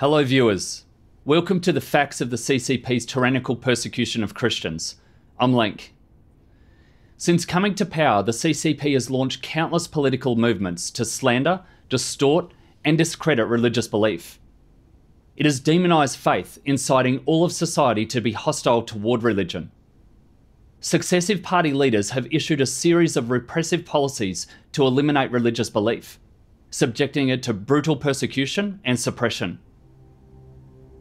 Hello viewers, welcome to the facts of the CCP's tyrannical persecution of Christians. I'm Link. Since coming to power, the CCP has launched countless political movements to slander, distort and discredit religious belief. It has demonised faith, inciting all of society to be hostile toward religion. Successive party leaders have issued a series of repressive policies to eliminate religious belief, subjecting it to brutal persecution and suppression.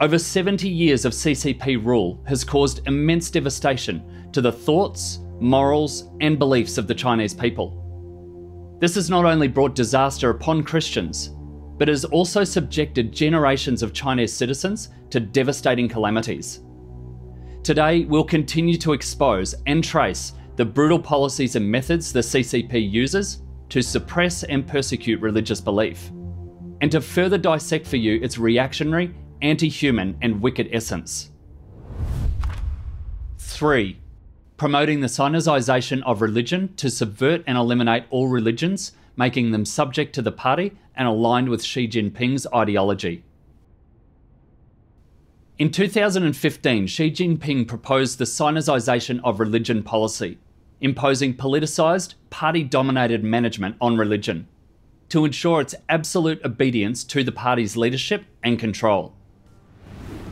Over 70 years of CCP rule has caused immense devastation to the thoughts, morals and beliefs of the Chinese people. This has not only brought disaster upon Christians, but has also subjected generations of Chinese citizens to devastating calamities. Today, we'll continue to expose and trace the brutal policies and methods the CCP uses to suppress and persecute religious belief, and to further dissect for you its reactionary, anti-human and wicked essence. 3. Promoting the Sinicization of religion to subvert and eliminate all religions, making them subject to the party and aligned with Xi Jinping's ideology. In 2015, Xi Jinping proposed the Sinicization of religion policy, imposing politicised, party-dominated management on religion, to ensure its absolute obedience to the party's leadership and control.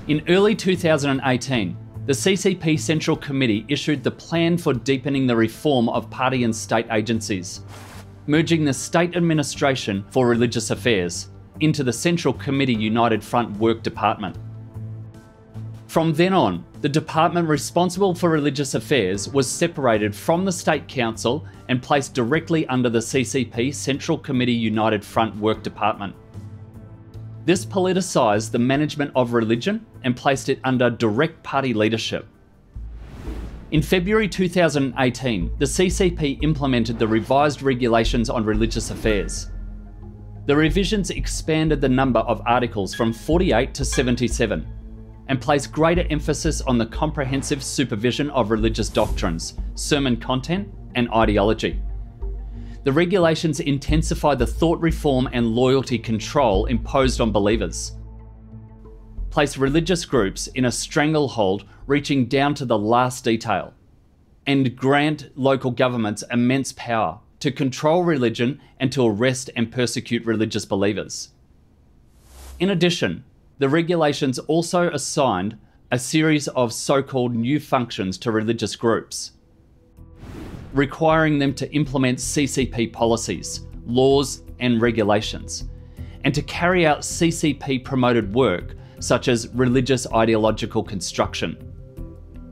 In early 2018, the CCP Central Committee issued the Plan for Deepening the Reform of Party and State Agencies, merging the State Administration for Religious Affairs into the Central Committee United Front Work Department. From then on, the department responsible for religious affairs was separated from the State Council and placed directly under the CCP Central Committee United Front Work Department. This politicised the management of religion and placed it under direct party leadership. In February 2018, the CCP implemented the revised regulations on religious affairs. The revisions expanded the number of articles from 48 to 77 and placed greater emphasis on the comprehensive supervision of religious doctrines, sermon content and ideology. The regulations intensify the thought reform and loyalty control imposed on believers, place religious groups in a stranglehold reaching down to the last detail, and grant local governments immense power to control religion and to arrest and persecute religious believers. In addition, the regulations also assigned a series of so-called new functions to religious groups, requiring them to implement CCP policies, laws and regulations, and to carry out CCP-promoted work such as religious ideological construction.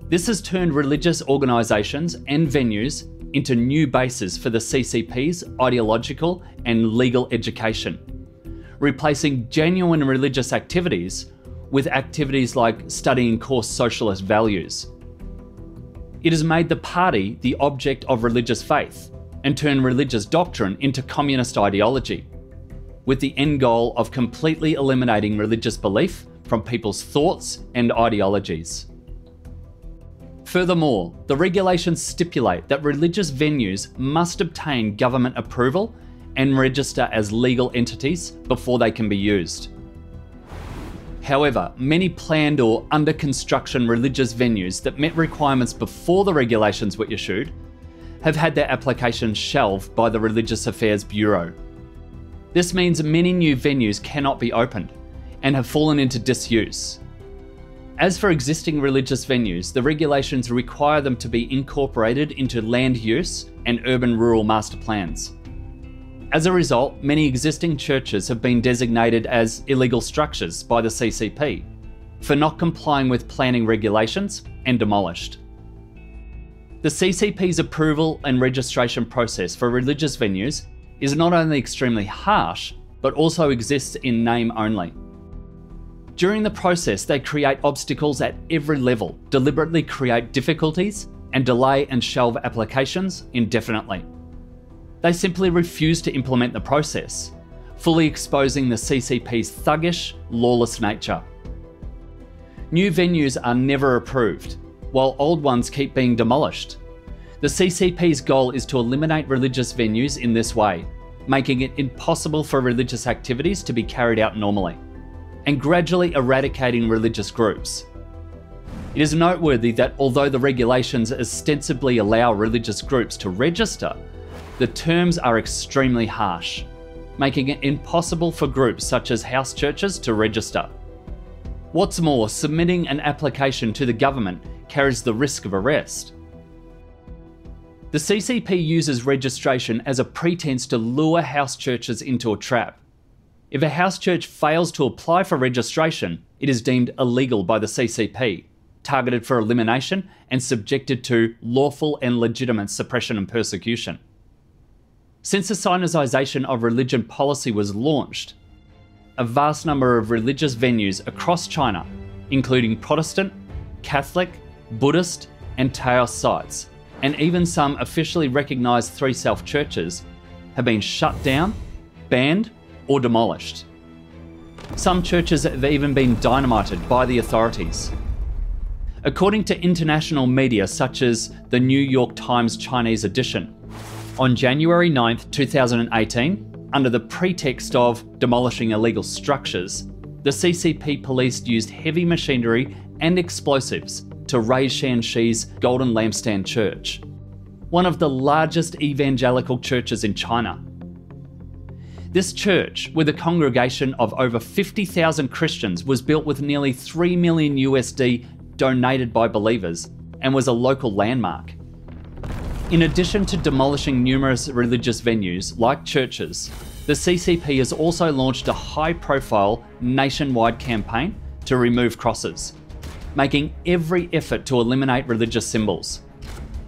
This has turned religious organisations and venues into new bases for the CCP's ideological and legal education, replacing genuine religious activities with activities like studying core socialist values. It has made the party the object of religious faith and turned religious doctrine into communist ideology, with the end goal of completely eliminating religious belief from people's thoughts and ideologies. Furthermore, the regulations stipulate that religious venues must obtain government approval and register as legal entities before they can be used. However, many planned or under construction religious venues that met requirements before the regulations were issued have had their applications shelved by the Religious Affairs Bureau. This means many new venues cannot be opened and have fallen into disuse. As for existing religious venues, the regulations require them to be incorporated into land use and urban-rural master plans. As a result, many existing churches have been designated as illegal structures by the CCP for not complying with planning regulations and demolished. The CCP's approval and registration process for religious venues is not only extremely harsh, but also exists in name only. During the process, they create obstacles at every level, deliberately create difficulties, and delay and shelve applications indefinitely. They simply refuse to implement the process, fully exposing the CCP's thuggish, lawless nature. New venues are never approved, while old ones keep being demolished. The CCP's goal is to eliminate religious venues in this way, making it impossible for religious activities to be carried out normally, and gradually eradicating religious groups. It is noteworthy that although the regulations ostensibly allow religious groups to register, the terms are extremely harsh, making it impossible for groups such as house churches to register. What's more, submitting an application to the government carries the risk of arrest. The CCP uses registration as a pretense to lure house churches into a trap. If a house church fails to apply for registration, it is deemed illegal by the CCP, targeted for elimination and subjected to lawful and legitimate suppression and persecution. Since the sinicization of religion policy was launched, a vast number of religious venues across China, including Protestant, Catholic, Buddhist, and Taoist sites, and even some officially recognised Three Self churches, have been shut down, banned, or demolished. Some churches have even been dynamited by the authorities. According to international media such as the New York Times Chinese edition, on January 9, 2018, under the pretext of demolishing illegal structures, the CCP police used heavy machinery and explosives to raze Shanxi's Golden Lampstand Church, one of the largest evangelical churches in China. This church, with a congregation of over 50,000 Christians, was built with nearly $3 million USD donated by believers and was a local landmark. In addition to demolishing numerous religious venues like churches, the CCP has also launched a high-profile nationwide campaign to remove crosses, making every effort to eliminate religious symbols.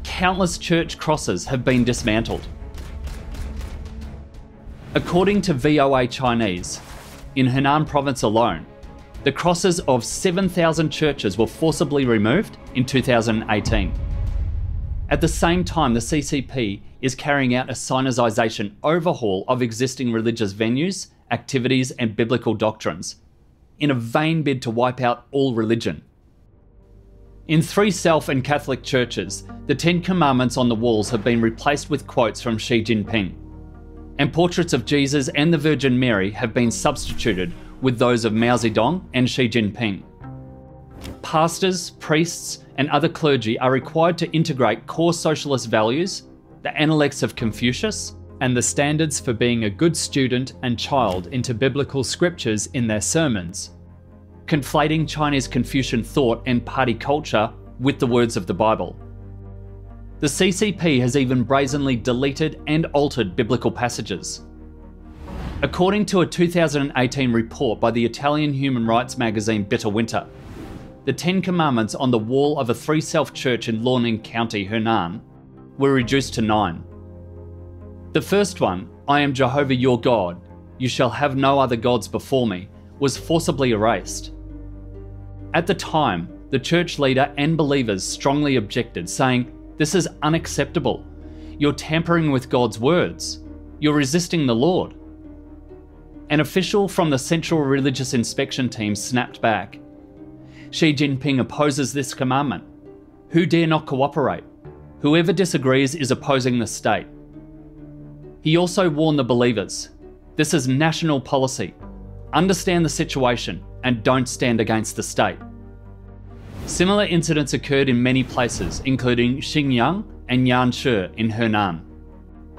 Countless church crosses have been dismantled. According to VOA Chinese, in Henan province alone, the crosses of 7,000 churches were forcibly removed in 2018. At the same time, the CCP is carrying out a sinicization overhaul of existing religious venues, activities, and biblical doctrines, in a vain bid to wipe out all religion. In Three Self and Catholic churches, the Ten Commandments on the walls have been replaced with quotes from Xi Jinping, and portraits of Jesus and the Virgin Mary have been substituted with those of Mao Zedong and Xi Jinping. Pastors, priests, and other clergy are required to integrate core socialist values, the Analects of Confucius, and the standards for being a good student and child into biblical scriptures in their sermons, conflating Chinese Confucian thought and party culture with the words of the Bible. The CCP has even brazenly deleted and altered biblical passages. According to a 2018 report by the Italian human rights magazine Bitter Winter, the Ten Commandments on the wall of a Three Self church in Liaoning County, Henan, were reduced to 9. The first one, I am Jehovah your God, you shall have no other gods before me, was forcibly erased. At the time, the church leader and believers strongly objected, saying, "This is unacceptable. You're tampering with God's words. You're resisting the Lord." An official from the Central Religious Inspection Team snapped back. Xi Jinping opposes this commandment. Who dare not cooperate? Whoever disagrees is opposing the state. He also warned the believers, this is national policy. Understand the situation and don't stand against the state. Similar incidents occurred in many places, including Xinjiang and Yanshe in Henan.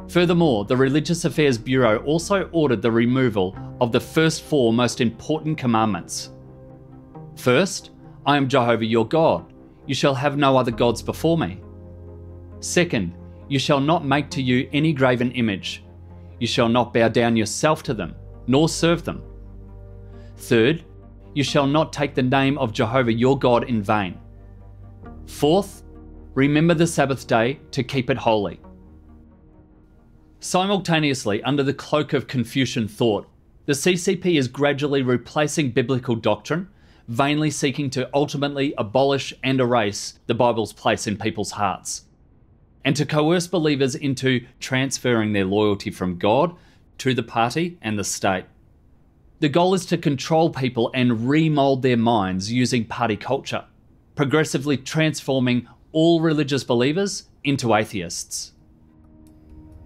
Furthermore, the Religious Affairs Bureau also ordered the removal of the first 4 most important commandments. First, I am Jehovah your God. You shall have no other gods before me. Second, you shall not make to you any graven image. You shall not bow down yourself to them, nor serve them. Third, you shall not take the name of Jehovah your God in vain. Fourth, remember the Sabbath day to keep it holy. Simultaneously, under the cloak of Confucian thought, the CCP is gradually replacing biblical doctrine, vainly seeking to ultimately abolish and erase the Bible's place in people's hearts, and to coerce believers into transferring their loyalty from God to the party and the state. The goal is to control people and remold their minds using party culture, progressively transforming all religious believers into atheists.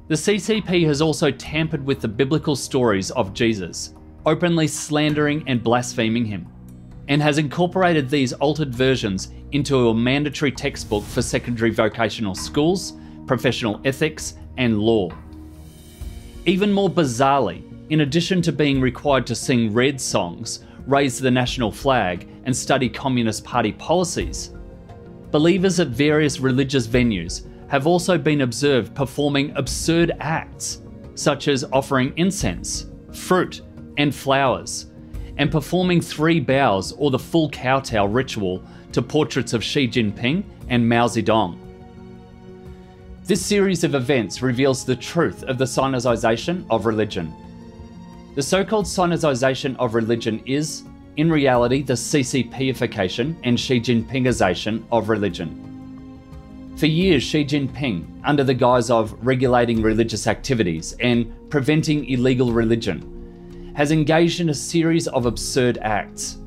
The CCP has also tampered with the biblical stories of Jesus, openly slandering and blaspheming him, and has incorporated these altered versions into a mandatory textbook for secondary vocational schools, professional ethics, and law. Even more bizarrely, in addition to being required to sing red songs, raise the national flag, and study Communist Party policies, believers at various religious venues have also been observed performing absurd acts, such as offering incense, fruit, and flowers, and performing 3 bows or the full kowtow ritual to portraits of Xi Jinping and Mao Zedong. This series of events reveals the truth of the Sinicization of religion. The so-called Sinicization of religion is, in reality, the CCPification and Xi Jinpingization of religion. For years, Xi Jinping, under the guise of regulating religious activities and preventing illegal religion, has engaged in a series of absurd acts.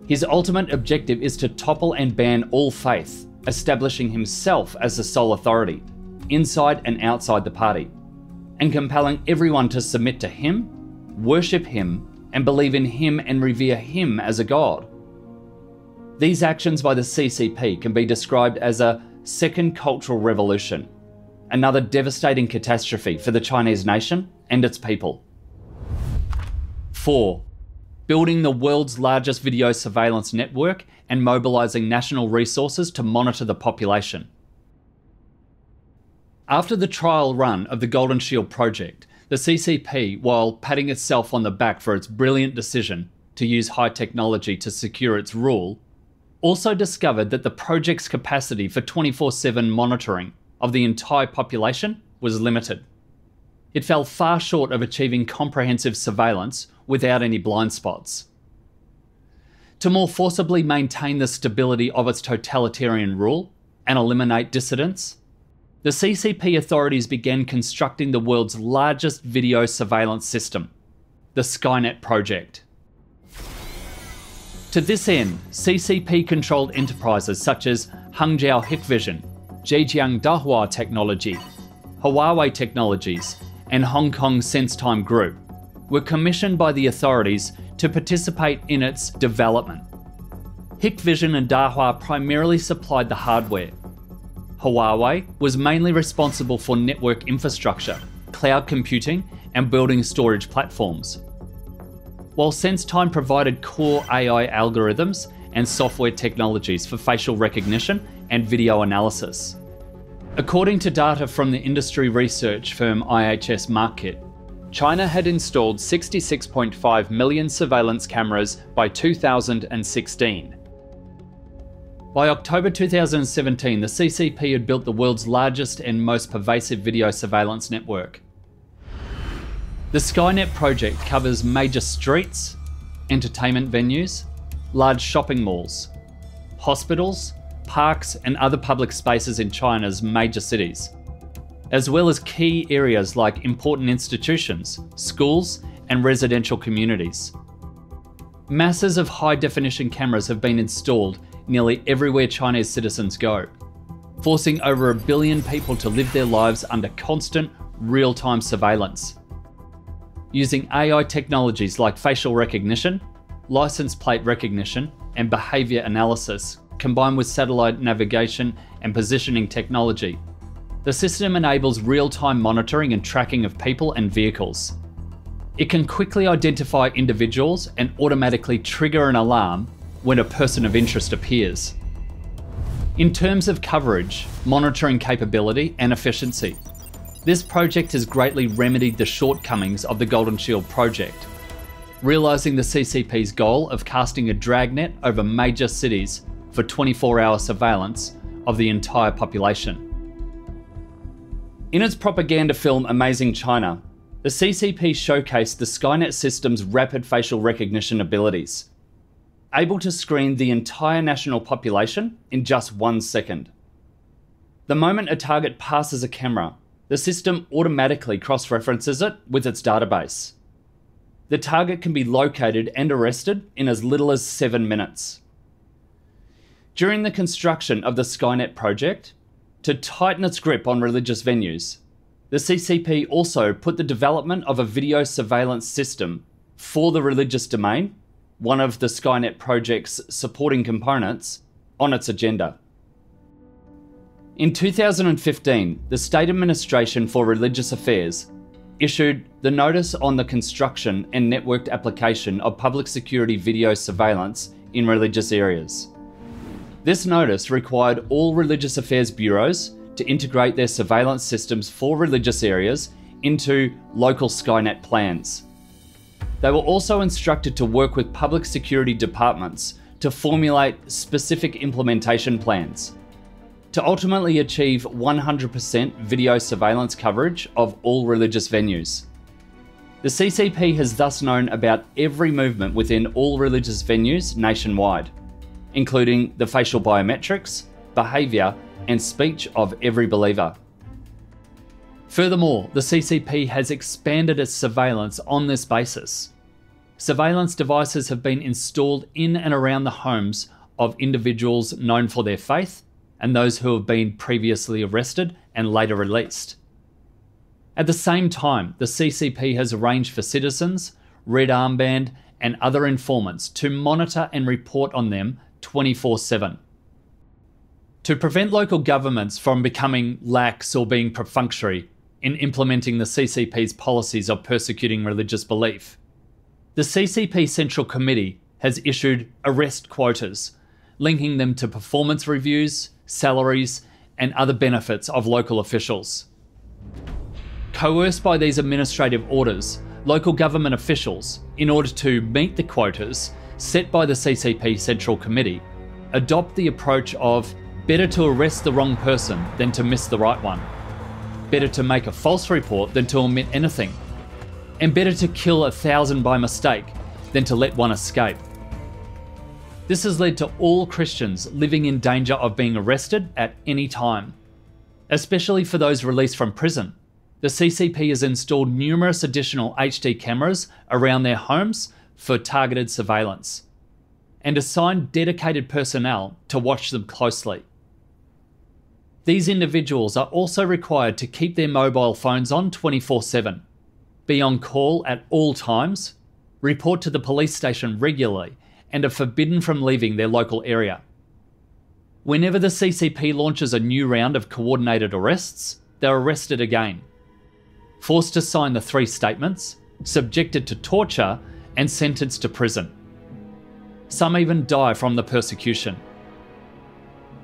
His ultimate objective is to topple and ban all faith, establishing himself as the sole authority, inside and outside the party, and compelling everyone to submit to him, worship him, and believe in him and revere him as a god. These actions by the CCP can be described as a second cultural revolution, another devastating catastrophe for the Chinese nation and its people. 4. Building the world's largest video surveillance network and mobilizing national resources to monitor the population. After the trial run of the Golden Shield project, the CCP, while patting itself on the back for its brilliant decision to use high technology to secure its rule, also discovered that the project's capacity for 24/7 monitoring of the entire population was limited. It fell far short of achieving comprehensive surveillance without any blind spots. To more forcibly maintain the stability of its totalitarian rule and eliminate dissidents, the CCP authorities began constructing the world's largest video surveillance system, the Skynet project. To this end, CCP-controlled enterprises such as Hangzhou Hikvision, Zhejiang Dahua Technology, Huawei Technologies, and Hong Kong SenseTime Group were commissioned by the authorities to participate in its development. Hikvision and Dahua primarily supplied the hardware. Huawei was mainly responsible for network infrastructure, cloud computing, and building storage platforms, while SenseTime provided core AI algorithms and software technologies for facial recognition and video analysis. According to data from the industry research firm IHS Markit, China had installed 66.5 million surveillance cameras by 2016. By October 2017, the CCP had built the world's largest and most pervasive video surveillance network. The Skynet project covers major streets, entertainment venues, large shopping malls, hospitals, parks, and other public spaces in China's major cities, as well as key areas like important institutions, schools, and residential communities. Masses of high-definition cameras have been installed nearly everywhere Chinese citizens go, forcing over 1 billion people to live their lives under constant, real-time surveillance. Using AI technologies like facial recognition, license plate recognition, and behaviour analysis, combined with satellite navigation and positioning technology, the system enables real-time monitoring and tracking of people and vehicles. It can quickly identify individuals and automatically trigger an alarm when a person of interest appears. In terms of coverage, monitoring capability, and efficiency, this project has greatly remedied the shortcomings of the Golden Shield project, realising the CCP's goal of casting a dragnet over major cities for 24-hour surveillance of the entire population. In its propaganda film Amazing China, the CCP showcased the Skynet system's rapid facial recognition abilities, able to screen the entire national population in just 1 second. The moment a target passes a camera, the system automatically cross-references it with its database. The target can be located and arrested in as little as 7 minutes. During the construction of the Skynet project, to tighten its grip on religious venues, the CCP also put the development of a video surveillance system for the religious domain, one of the Skynet project's supporting components, on its agenda. In 2015, the State Administration for Religious Affairs issued the Notice on the Construction and Networked Application of Public Security Video Surveillance in Religious Areas. This notice required all religious affairs bureaus to integrate their surveillance systems for religious areas into local Skynet plans. They were also instructed to work with public security departments to formulate specific implementation plans to ultimately achieve 100% video surveillance coverage of all religious venues. The CCP has thus known about every movement within all religious venues nationwide, including the facial biometrics, behaviour, and speech of every believer. Furthermore, the CCP has expanded its surveillance on this basis. Surveillance devices have been installed in and around the homes of individuals known for their faith and those who have been previously arrested and later released. At the same time, the CCP has arranged for citizens, Red Armband, and other informants to monitor and report on them 24/7. To prevent local governments from becoming lax or being perfunctory in implementing the CCP's policies of persecuting religious belief, the CCP Central Committee has issued arrest quotas, linking them to performance reviews, salaries, and other benefits of local officials. Coerced by these administrative orders, local government officials, in order to meet the quotas set by the CCP Central Committee, adopt the approach of better to arrest the wrong person than to miss the right one, better to make a false report than to omit anything, and better to kill 1,000 by mistake than to let one escape. This has led to all Christians living in danger of being arrested at any time. Especially for those released from prison, the CCP has installed numerous additional HD cameras around their homes for targeted surveillance, and assigned dedicated personnel to watch them closely. These individuals are also required to keep their mobile phones on 24/7, be on call at all times, report to the police station regularly, and are forbidden from leaving their local area. Whenever the CCP launches a new round of coordinated arrests, they're arrested again, forced to sign the 3 statements, subjected to torture, and sentenced to prison. Some even die from the persecution.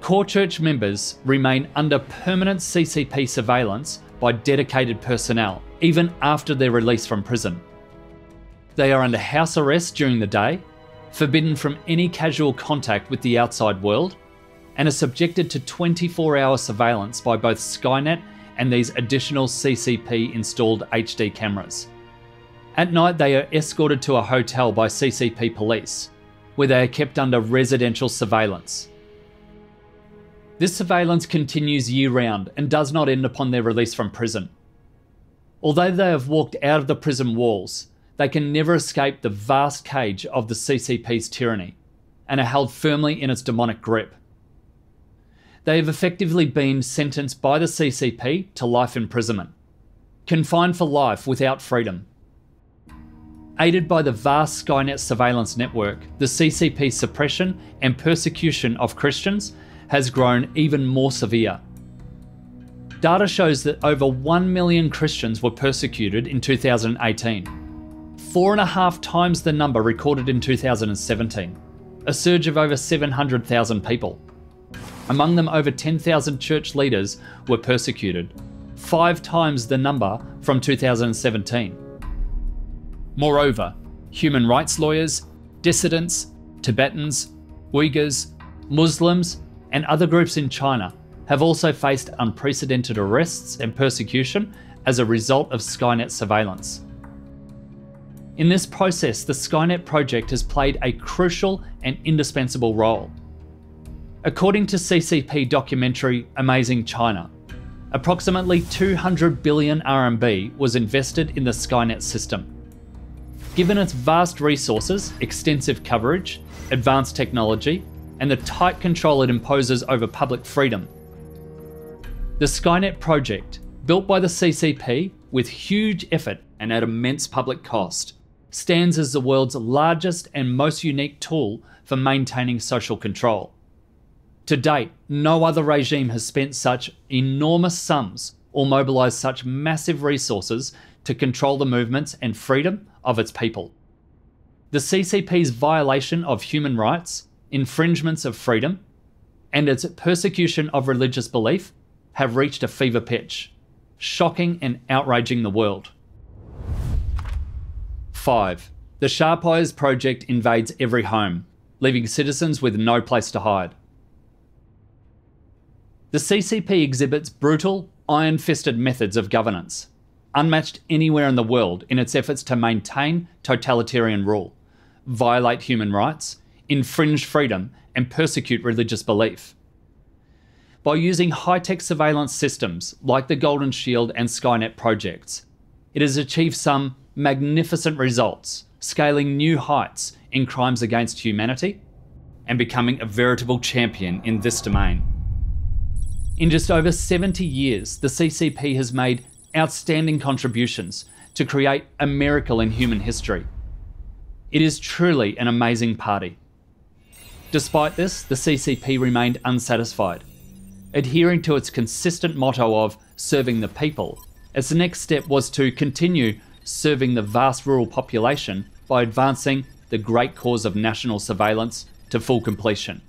Core church members remain under permanent CCP surveillance by dedicated personnel, even after their release from prison. They are under house arrest during the day, forbidden from any casual contact with the outside world, and are subjected to 24-hour surveillance by both Skynet and these additional CCP-installed HD cameras. At night, they are escorted to a hotel by CCP police, where they are kept under residential surveillance. This surveillance continues year-round and does not end upon their release from prison. Although they have walked out of the prison walls, they can never escape the vast cage of the CCP's tyranny and are held firmly in its demonic grip. They have effectively been sentenced by the CCP to life imprisonment, confined for life without freedom. Aided by the vast Skynet surveillance network, the CCP's suppression and persecution of Christians has grown even more severe. Data shows that over 1 million Christians were persecuted in 2018, 4.5 times the number recorded in 2017, a surge of over 700,000 people. Among them, over 10,000 church leaders were persecuted, 5 times the number from 2017. Moreover, human rights lawyers, dissidents, Tibetans, Uyghurs, Muslims, and other groups in China have also faced unprecedented arrests and persecution as a result of Skynet surveillance. In this process, the Skynet project has played a crucial and indispensable role. According to CCP documentary Amazing China, approximately 200 billion RMB was invested in the Skynet system. Given its vast resources, extensive coverage, advanced technology, and the tight control it imposes over public freedom, the Skynet project, built by the CCP with huge effort and at immense public cost, stands as the world's largest and most unique tool for maintaining social control. To date, no other regime has spent such enormous sums or mobilised such massive resources to control the movements and freedom of its people. The CCP's violation of human rights, infringements of freedom, and its persecution of religious belief have reached a fever pitch, shocking and outraging the world. 5. The Sharp Eyes Project invades every home, leaving citizens with no place to hide. The CCP exhibits brutal, iron-fisted methods of governance, unmatched anywhere in the world in its efforts to maintain totalitarian rule, violate human rights, infringe freedom, and persecute religious belief. By using high-tech surveillance systems like the Golden Shield and Skynet projects, it has achieved some magnificent results, scaling new heights in crimes against humanity and becoming a veritable champion in this domain. In just over 70 years, the CCP has made outstanding contributions to create a miracle in human history. It is truly an amazing party. Despite this, the CCP remained unsatisfied. Adhering to its consistent motto of serving the people, its next step was to continue serving the vast rural population by advancing the great cause of national surveillance to full completion.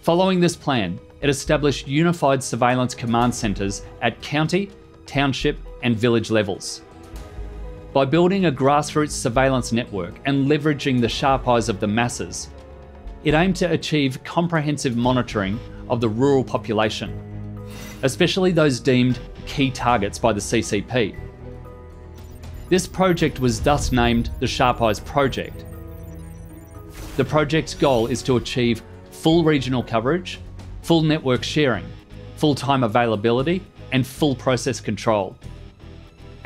Following this plan, it established unified surveillance command centres at county, township and village levels. By building a grassroots surveillance network and leveraging the sharp eyes of the masses, it aimed to achieve comprehensive monitoring of the rural population, especially those deemed key targets by the CCP. This project was thus named the Sharp Eyes Project. The project's goal is to achieve full regional coverage, full network sharing, full-time availability, and full process control.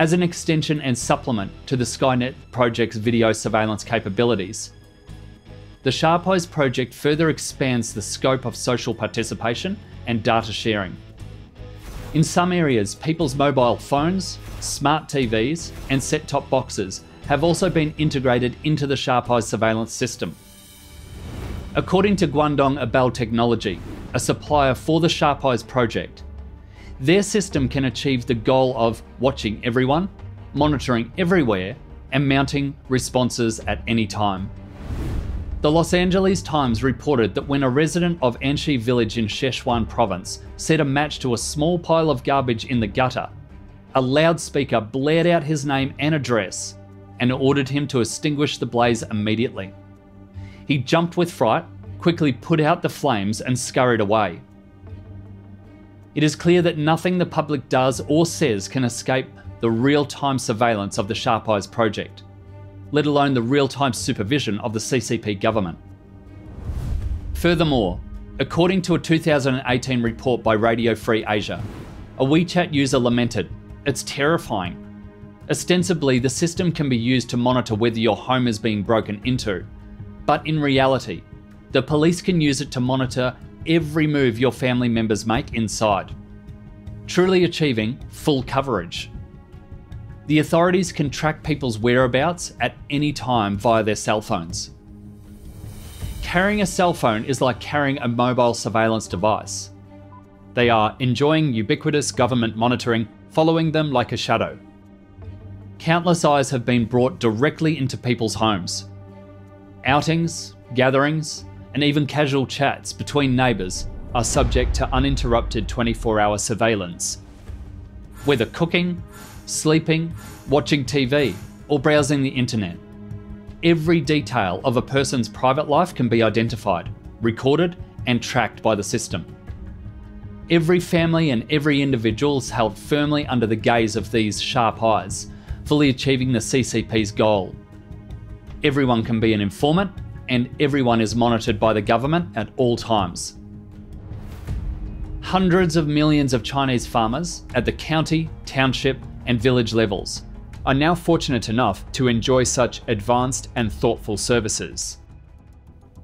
As an extension and supplement to the Skynet project's video surveillance capabilities, the Sharp Eyes project further expands the scope of social participation and data sharing. In some areas, people's mobile phones, smart TVs, and set-top boxes have also been integrated into the Sharp Eyes surveillance system. According to Guangdong Abel Technology, a supplier for the Sharp Eyes project, their system can achieve the goal of watching everyone, monitoring everywhere, and mounting responses at any time. The Los Angeles Times reported that when a resident of Anshi village in Sichuan province set a match to a small pile of garbage in the gutter, a loudspeaker blared out his name and address and ordered him to extinguish the blaze immediately. He jumped with fright, quickly put out the flames and scurried away. It is clear that nothing the public does or says can escape the real-time surveillance of the Sharp Eyes project, let alone the real-time supervision of the CCP government. Furthermore, according to a 2018 report by Radio Free Asia, a WeChat user lamented, "It's terrifying. Ostensibly, the system can be used to monitor whether your home is being broken into, but in reality, the police can use it to monitor every move your family members make inside, truly achieving full coverage. The authorities can track people's whereabouts at any time via their cell phones. Carrying a cell phone is like carrying a mobile surveillance device. They are enjoying ubiquitous government monitoring, following them like a shadow. Countless eyes have been brought directly into people's homes. Outings, gatherings, and even casual chats between neighbours are subject to uninterrupted 24-hour surveillance. Whether cooking, sleeping, watching TV, or browsing the internet, every detail of a person's private life can be identified, recorded, and tracked by the system. Every family and every individual is held firmly under the gaze of these sharp eyes, fully achieving the CCP's goal. Everyone can be an informant, and everyone is monitored by the government at all times. Hundreds of millions of Chinese farmers at the county, township, and village levels are now fortunate enough to enjoy such advanced and thoughtful services.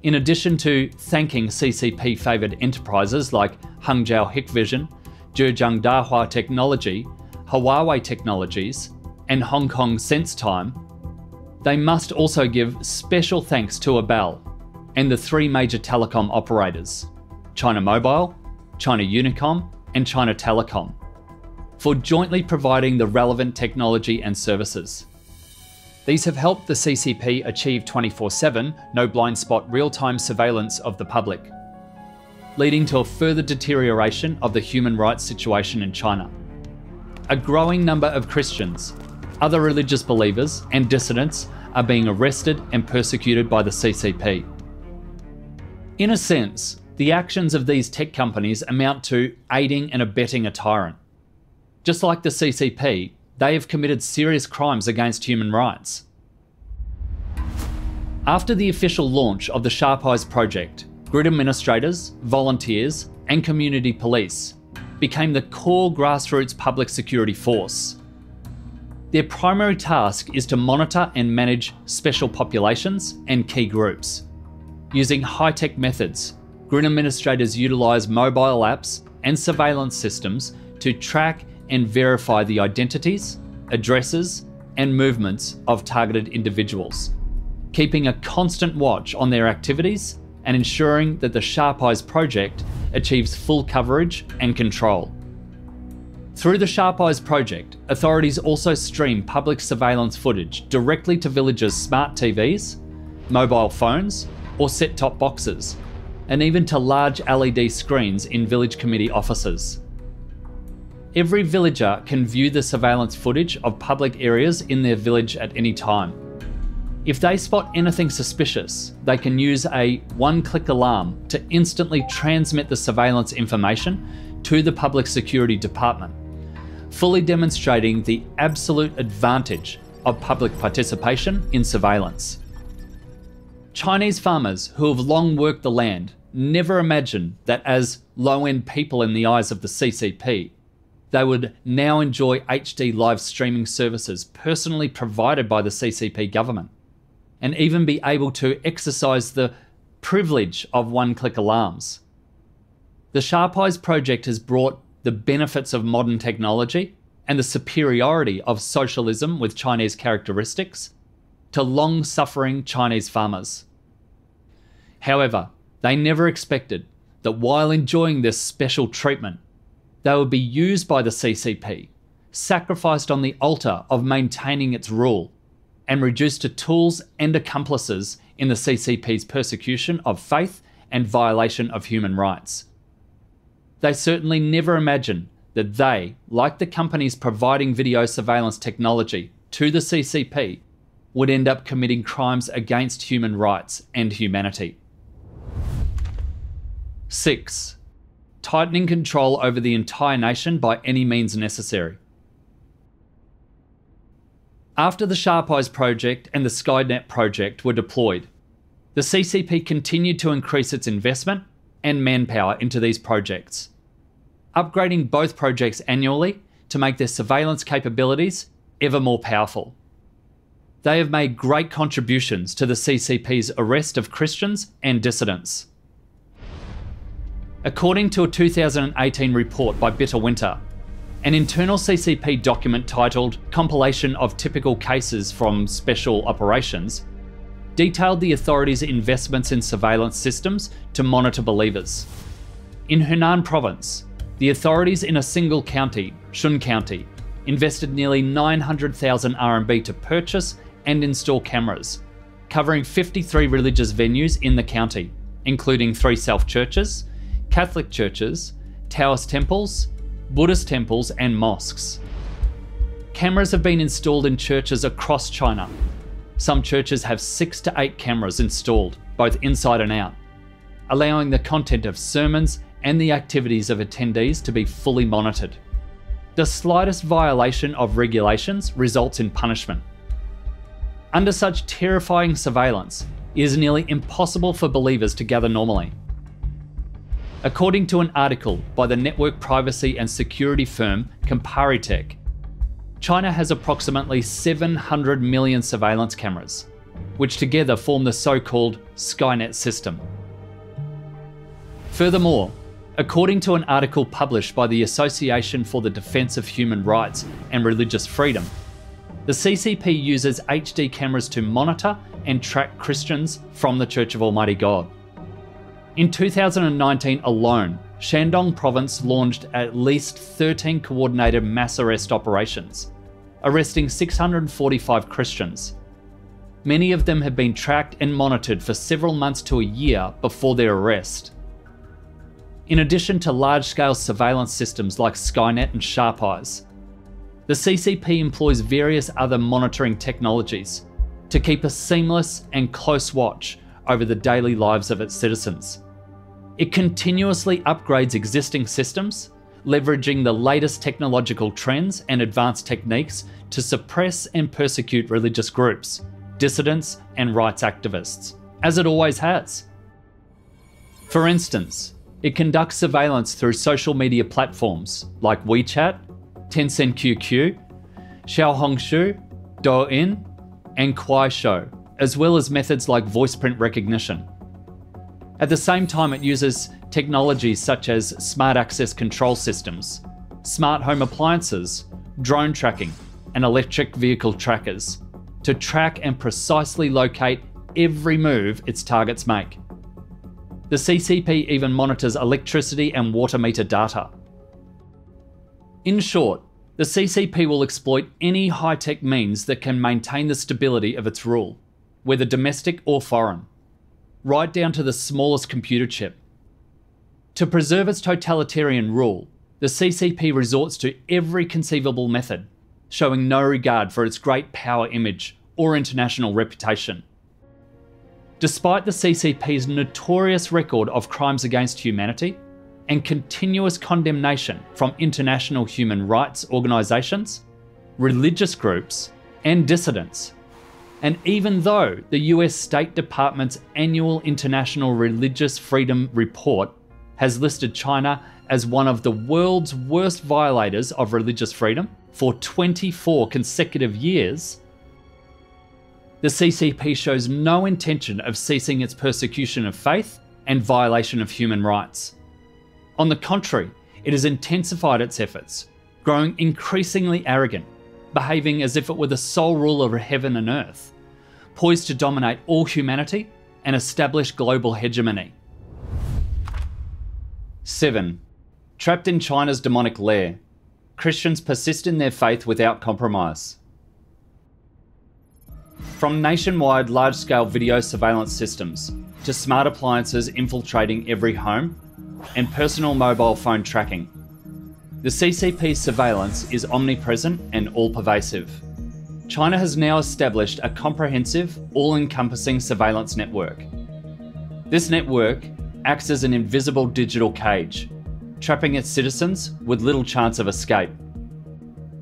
In addition to thanking CCP-favoured enterprises like Hangzhou Hikvision, Zhejiang Dahua Technology, Huawei Technologies, and Hong Kong SenseTime, They must also give special thanks to Abel and the three major telecom operators, China Mobile, China Unicom, and China Telecom, for jointly providing the relevant technology and services. These have helped the CCP achieve 24/7, no blind spot real-time surveillance of the public, leading to a further deterioration of the human rights situation in China. A growing number of Christians, other religious believers, and dissidents are being arrested and persecuted by the CCP. In a sense, the actions of these tech companies amount to aiding and abetting a tyrant. Just like the CCP, they have committed serious crimes against human rights. After the official launch of the Sharp Eyes project, grid administrators, volunteers, and community police became the core grassroots public security force. Their primary task is to monitor and manage special populations and key groups. Using high-tech methods, grid administrators utilise mobile apps and surveillance systems to track and verify the identities, addresses, and movements of targeted individuals, keeping a constant watch on their activities and ensuring that the Sharp Eyes project achieves full coverage and control. Through the Sharp Eyes project, authorities also stream public surveillance footage directly to villagers' smart TVs, mobile phones, or set-top boxes, and even to large LED screens in village committee offices. Every villager can view the surveillance footage of public areas in their village at any time. If they spot anything suspicious, they can use a one-click alarm to instantly transmit the surveillance information to the Public Security Department, fully demonstrating the absolute advantage of public participation in surveillance. Chinese farmers who have long worked the land never imagined that as low-end people in the eyes of the CCP, they would now enjoy HD live streaming services personally provided by the CCP government, and even be able to exercise the privilege of one-click alarms. The Sharp Eyes project has brought the benefits of modern technology and the superiority of socialism with Chinese characteristics to long-suffering Chinese farmers. However, they never expected that while enjoying this special treatment, they would be used by the CCP, sacrificed on the altar of maintaining its rule, and reduced to tools and accomplices in the CCP's persecution of faith and violation of human rights. They certainly never imagined that they, like the companies providing video surveillance technology to the CCP, would end up committing crimes against human rights and humanity. 6. Tightening control over the entire nation by any means necessary. After the Sharp Eyes project and the Skynet project were deployed, the CCP continued to increase its investment and manpower into these projects, upgrading both projects annually to make their surveillance capabilities ever more powerful. They have made great contributions to the CCP's arrest of Christians and dissidents. According to a 2018 report by Bitter Winter, an internal CCP document titled Compilation of Typical Cases from Special Operations detailed the authorities' investments in surveillance systems to monitor believers. In Hunan province, the authorities in a single county, Shun County, invested nearly 900,000 RMB to purchase and install cameras, covering 53 religious venues in the county, including 3 self-churches, Catholic churches, Taoist temples, Buddhist temples, and mosques. Cameras have been installed in churches across China. Some churches have 6 to 8 cameras installed, both inside and out, allowing the content of sermons and the activities of attendees to be fully monitored. The slightest violation of regulations results in punishment. Under such terrifying surveillance, it is nearly impossible for believers to gather normally. According to an article by the network privacy and security firm Comparitech, China has approximately 700 million surveillance cameras, which together form the so-called Skynet system. Furthermore, according to an article published by the Association for the Defense of Human Rights and Religious Freedom, The CCP uses HD cameras to monitor and track Christians from the Church of Almighty God. In 2019 alone, Shandong province launched at least 13 coordinated mass arrest operations, arresting 645 Christians. Many of them had been tracked and monitored for several months to a year before their arrest. In addition to large-scale surveillance systems like Skynet and Sharp Eyes, the CCP employs various other monitoring technologies to keep a seamless and close watch over the daily lives of its citizens. It continuously upgrades existing systems, leveraging the latest technological trends and advanced techniques to suppress and persecute religious groups, dissidents, and rights activists, as it always has. For instance, it conducts surveillance through social media platforms like WeChat, Tencent QQ, Xiaohongshu, Douyin, and Kuaishou, as well as methods like voice print recognition. At the same time, it uses technologies such as smart access control systems, smart home appliances, drone tracking, and electric vehicle trackers to track and precisely locate every move its targets make. The CCP even monitors electricity and water meter data. In short, the CCP will exploit any high-tech means that can maintain the stability of its rule, whether domestic or foreign, right down to the smallest computer chip. To preserve its totalitarian rule, the CCP resorts to every conceivable method, showing no regard for its great power image or international reputation. Despite the CCP's notorious record of crimes against humanity and continuous condemnation from international human rights organisations, religious groups, and dissidents, and even though the US State Department's annual International Religious Freedom Report has listed China as one of the world's worst violators of religious freedom for 24 consecutive years, the CCP shows no intention of ceasing its persecution of faith and violation of human rights. On the contrary, it has intensified its efforts, growing increasingly arrogant, behaving as if it were the sole ruler of heaven and earth, poised to dominate all humanity and establish global hegemony. 7. Trapped in China's demonic lair, Christians persist in their faith without compromise. From nationwide large-scale video surveillance systems to smart appliances infiltrating every home and personal mobile phone tracking, the CCP's surveillance is omnipresent and all-pervasive. China has now established a comprehensive, all-encompassing surveillance network. This network acts as an invisible digital cage, trapping its citizens with little chance of escape.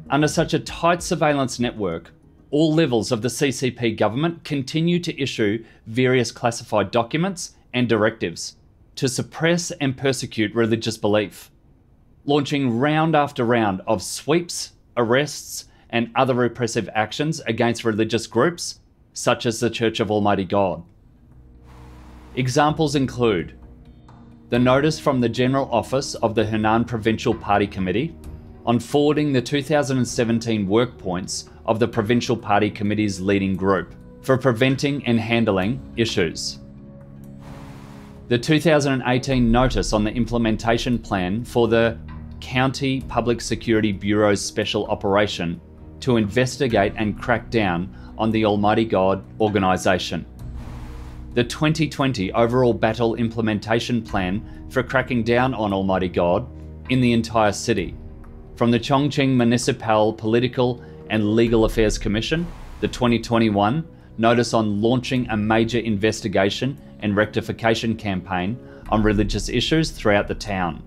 Under such a tight surveillance network, all levels of the CCP government continue to issue various classified documents and directives to suppress and persecute religious belief, launching round after round of sweeps, arrests, and other repressive actions against religious groups, such as the Church of Almighty God. Examples include the notice from the General Office of the Henan Provincial Party Committee on forwarding the 2017 work points of the Provincial Party Committee's leading group for preventing and handling issues. The 2018 notice on the implementation plan for the County Public Security Bureau's special operation to investigate and crack down on the Almighty God organisation. The 2020 Overall Battle Implementation Plan for cracking down on Almighty God in the entire city. From the Chongqing Municipal Political and Legal Affairs Commission, the 2021 Notice on launching a major investigation and rectification campaign on religious issues throughout the town.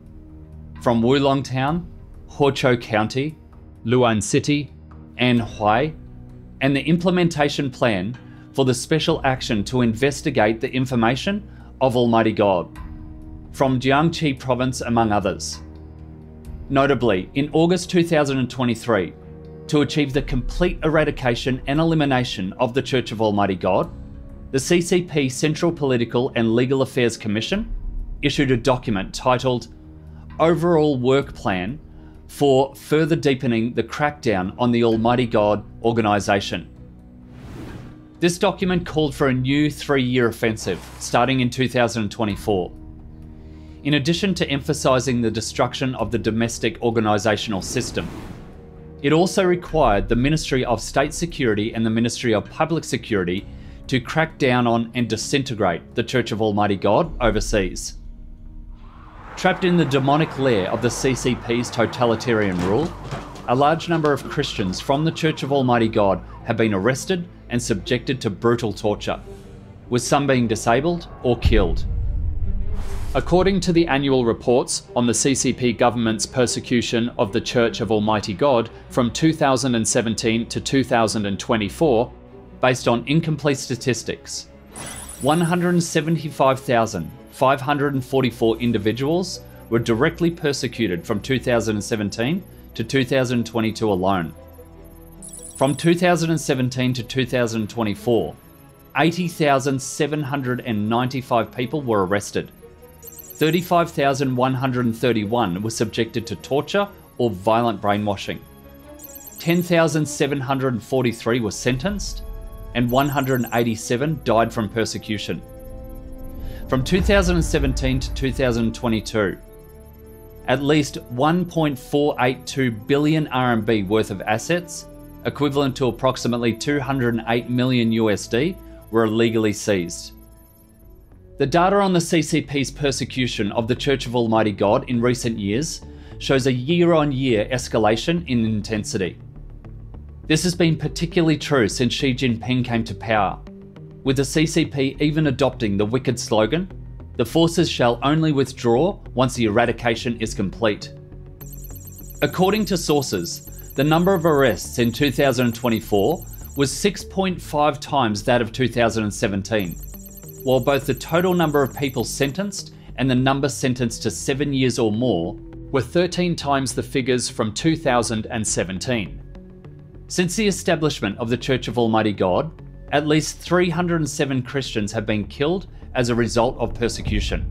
From Wulong Town, Huochou County, Luan City, and Huai, and the implementation plan for the special action to investigate the information of Almighty God, from Jiangxi Province among others. Notably, in August 2023, to achieve the complete eradication and elimination of the Church of Almighty God, the CCP Central Political and Legal Affairs Commission issued a document titled Overall Work Plan for further deepening the crackdown on the Almighty God organisation. This document called for a new 3-year offensive starting in 2024. In addition to emphasising the destruction of the domestic organisational system, it also required the Ministry of State Security and the Ministry of Public Security to crack down on and disintegrate the Church of Almighty God overseas. Trapped in the demonic lair of the CCP's totalitarian rule, a large number of Christians from the Church of Almighty God have been arrested and subjected to brutal torture, with some being disabled or killed. According to the annual reports on the CCP government's persecution of the Church of Almighty God from 2017 to 2024, based on incomplete statistics, 175,544 individuals were directly persecuted from 2017 to 2022 alone. From 2017 to 2024, 80,795 people were arrested. 35,131 were subjected to torture or violent brainwashing. 10,743 were sentenced, and 187 died from persecution. From 2017 to 2022, at least 1.482 billion RMB worth of assets, equivalent to approximately 208 million USD, were illegally seized. The data on the CCP's persecution of the Church of Almighty God in recent years shows a year-on-year escalation in intensity. This has been particularly true since Xi Jinping came to power, with the CCP even adopting the wicked slogan, "The forces shall only withdraw once the eradication is complete." According to sources, the number of arrests in 2024 was 6.5 times that of 2017, while both the total number of people sentenced and the number sentenced to 7 years or more were 13 times the figures from 2017. Since the establishment of the Church of Almighty God, at least 307 Christians have been killed as a result of persecution.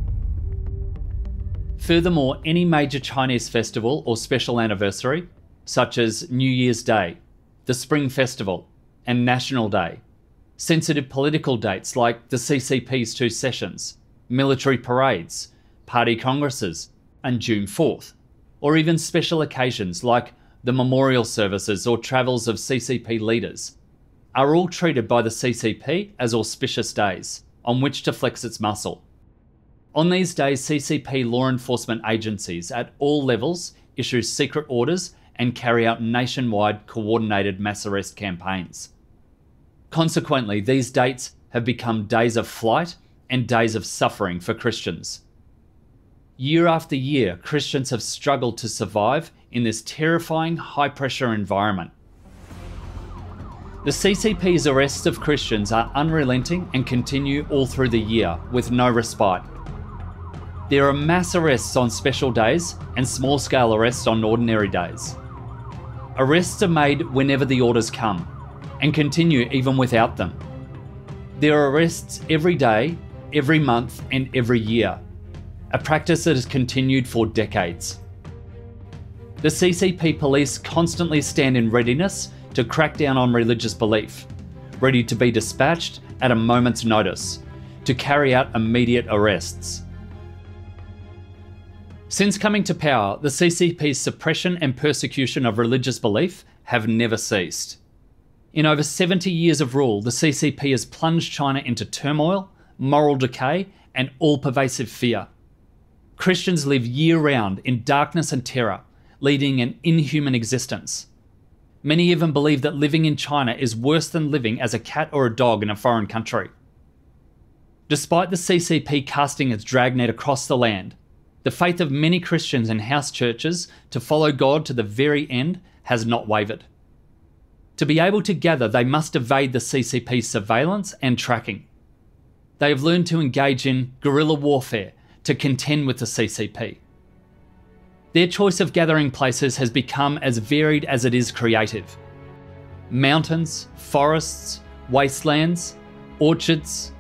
Furthermore, any major Chinese festival or special anniversary, such as New Year's Day, the Spring Festival, and National Day, sensitive political dates like the CCP's 2 sessions, military parades, party congresses, and June 4th, or even special occasions like the memorial services or travels of CCP leaders, are all treated by the CCP as auspicious days on which to flex its muscle. On these days, CCP law enforcement agencies at all levels issue secret orders and carry out nationwide coordinated mass arrest campaigns. Consequently, these dates have become days of flight and days of suffering for Christians. Year after year, Christians have struggled to survive in this terrifying high-pressure environment. The CCP's arrests of Christians are unrelenting and continue all through the year with no respite. There are mass arrests on special days and small-scale arrests on ordinary days. Arrests are made whenever the orders come and continue even without them. There are arrests every day, every month, and every year, a practice that has continued for decades. The CCP police constantly stand in readiness to crack down on religious belief, ready to be dispatched at a moment's notice, to carry out immediate arrests. Since coming to power, the CCP's suppression and persecution of religious belief have never ceased. In over 70 years of rule, the CCP has plunged China into turmoil, moral decay, and all-pervasive fear. Christians live year-round in darkness and terror, leading an inhuman existence. Many even believe that living in China is worse than living as a cat or a dog in a foreign country. Despite the CCP casting its dragnet across the land, the faith of many Christians in house churches to follow God to the very end has not wavered. To be able to gather, they must evade the CCP's surveillance and tracking. They have learned to engage in guerrilla warfare to contend with the CCP. Their choice of gathering places has become as varied as it is creative. Mountains, forests, wastelands, orchards,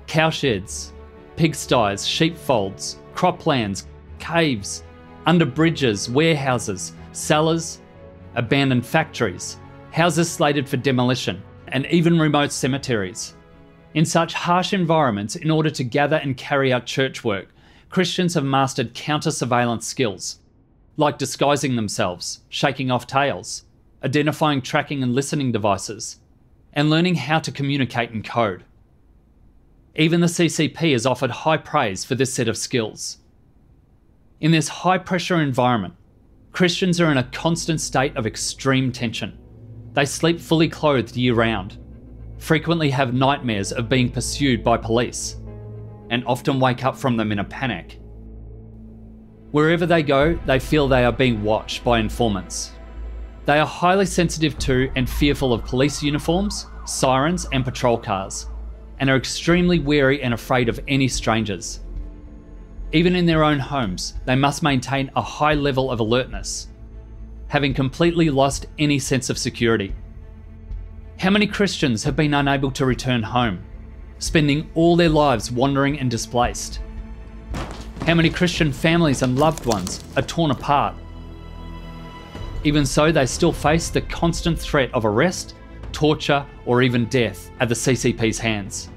cowsheds, pigsties, sheepfolds, croplands, caves, under bridges, warehouses, cellars, abandoned factories, houses slated for demolition, and even remote cemeteries. In such harsh environments, in order to gather and carry out church work, Christians have mastered counter-surveillance skills, like disguising themselves, shaking off tails, identifying tracking and listening devices, and learning how to communicate in code. Even the CCP has offered high praise for this set of skills. In this high-pressure environment, Christians are in a constant state of extreme tension. They sleep fully clothed year-round, frequently have nightmares of being pursued by police, and often wake up from them in a panic. Wherever they go, they feel they are being watched by informants. They are highly sensitive to and fearful of police uniforms, sirens, and patrol cars, and are extremely wary and afraid of any strangers. Even in their own homes, they must maintain a high level of alertness, having completely lost any sense of security. How many Christians have been unable to return home, spending all their lives wandering and displaced? How many Christian families and loved ones are torn apart? Even so, they still face the constant threat of arrest, torture, or even death at the CCP's hands.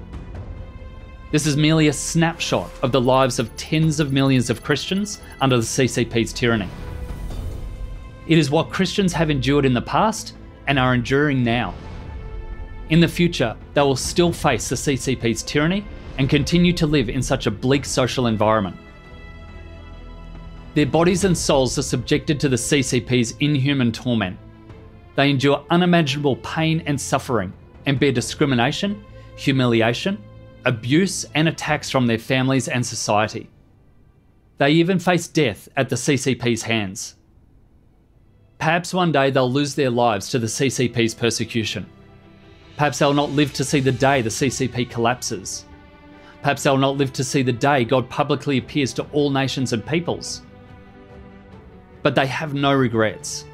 This is merely a snapshot of the lives of tens of millions of Christians under the CCP's tyranny. It is what Christians have endured in the past and are enduring now. In the future, they will still face the CCP's tyranny and continue to live in such a bleak social environment. Their bodies and souls are subjected to the CCP's inhuman torment. They endure unimaginable pain and suffering and bear discrimination, humiliation, abuse and attacks from their families and society. They even face death at the CCP's hands. Perhaps one day they'll lose their lives to the CCP's persecution. Perhaps they'll not live to see the day the CCP collapses. Perhaps they'll not live to see the day God publicly appears to all nations and peoples. But they have no regrets.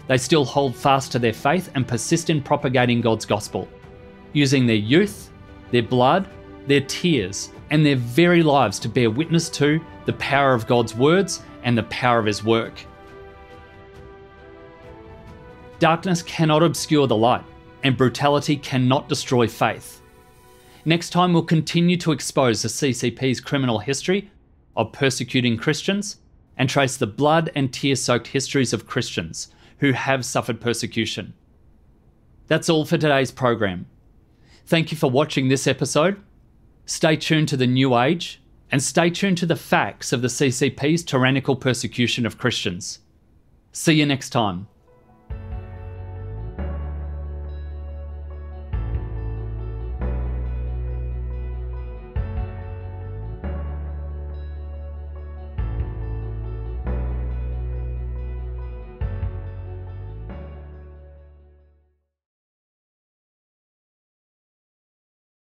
They still hold fast to their faith and persist in propagating God's gospel, using their youth, their blood, their tears, and their very lives to bear witness to the power of God's words and the power of His work. Darkness cannot obscure the light, and brutality cannot destroy faith. Next time, we'll continue to expose the CCP's criminal history of persecuting Christians and trace the blood and tear-soaked histories of Christians who have suffered persecution. That's all for today's program. Thank you for watching this episode. Stay tuned to the New Age and stay tuned to the facts of the CCP's tyrannical persecution of Christians. See you next time.